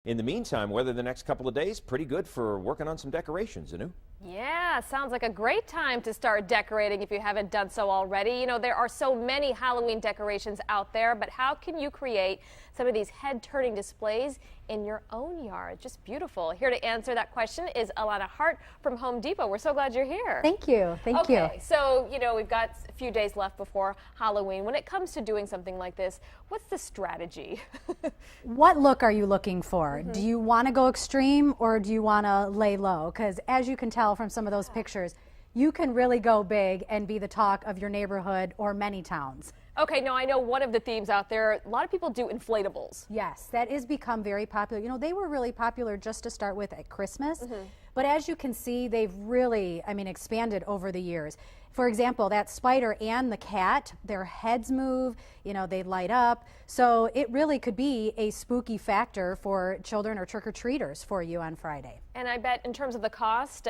In the meantime, weather the next couple of days, pretty good for working on some decorations, Anu. Yeah, sounds like a great time to start decorating if you haven't done so already. You know, there are so many Halloween decorations out there, but how can you create some of these head-turning displays in your own yard? Just beautiful. Here to answer that question is Alana Hart from Home Depot. We're so glad you're here. Thank you. Thank you. Okay, so, you know, we've got a few days left before Halloween. When it comes to doing something like this, what's the strategy? What look are you looking for? Do you want to go extreme or do you want to lay low? Because as you can tell from some of those pictures, you can really go big and be the talk of your neighborhood or many towns. Okay, now I know one of the themes out there, a lot of people do inflatables. Yes, that has become very popular. You know, they were really popular just to start with at Christmas, but as you can see, they've really, expanded over the years. For example, that spider and the cat, their heads move, you know, they light up. So it really could be a spooky factor for children or trick-or-treaters for you on Friday. And I bet in terms of the cost,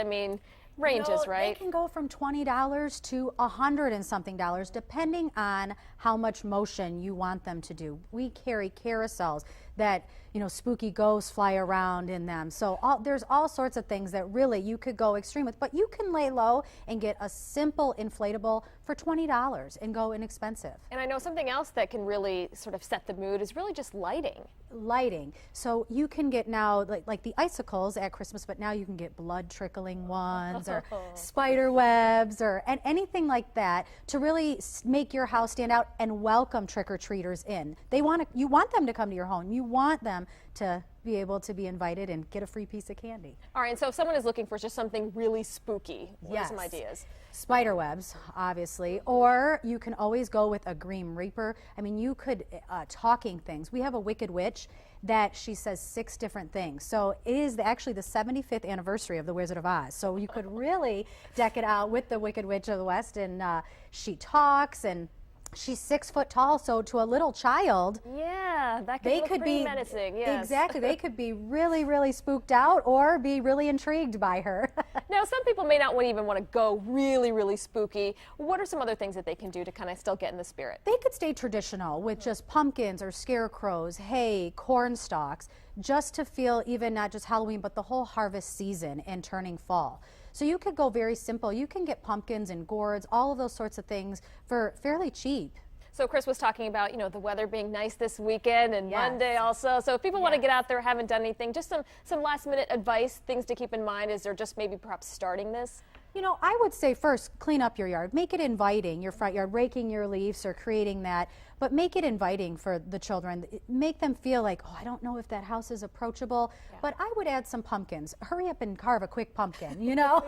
ranges, right? They can go from $20 to $100 and something depending on how much motion you want them to do. We carry carousels that, you know, spooky ghosts fly around in them. So there's all sorts of things that really you could go extreme with, but you can lay low and get a simple inflatable for $20 and go inexpensive. And I know something else that can really sort of set the mood is really just lighting. Lighting. So you can get now like the icicles at Christmas, but now you can get blood trickling ones or spider webs or anything like that to really make your house stand out and welcome trick-or-treaters in. You want them to come to your home. You want them to be able to be invited and get a free piece of candy. All right, and so if someone is looking for just something really spooky, what are Yes. some ideas? Spider webs, obviously, or you can always go with a Grim Reaper. I mean, you could, talking things. We have a Wicked Witch that she says 6 different things. So it is actually the 75th anniversary of The Wizard of Oz. So you could really deck it out with the Wicked Witch of the West, and she talks, and she's 6 foot tall, so to a little child, yeah, that they look could pretty be menacing. Yes. Exactly. They could be really, really spooked out or be really intrigued by her. Now, some people may not even want to go really, really spooky. What are some other things that they can do to kind of still get in the spirit? They could stay traditional with just pumpkins or scarecrows, hay, corn stalks, just to feel even not just Halloween, but the whole harvest season and turning fall. So you could go very simple. You can get pumpkins and gourds, all of those sorts of things for fairly cheap. So Chris was talking about, you know, the weather being nice this weekend and Yes. Monday also. So if people want to Yes. get out there, haven't done anything, just some last minute advice, things to keep in mind as they're just maybe perhaps starting this. You know, I would say first, clean up your yard. Make it inviting, your front yard, raking your leaves or creating that, but make it inviting for the children. Make them feel like, oh, I don't know if that house is approachable, but I would add some pumpkins. Hurry up and carve a quick pumpkin, you know?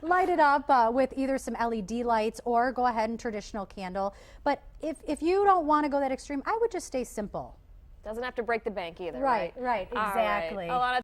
Light it up with either some LED lights or go ahead and traditional candle. But if you don't want to go that extreme, I would just stay simple. Doesn't have to break the bank either, Right, right? exactly. All right.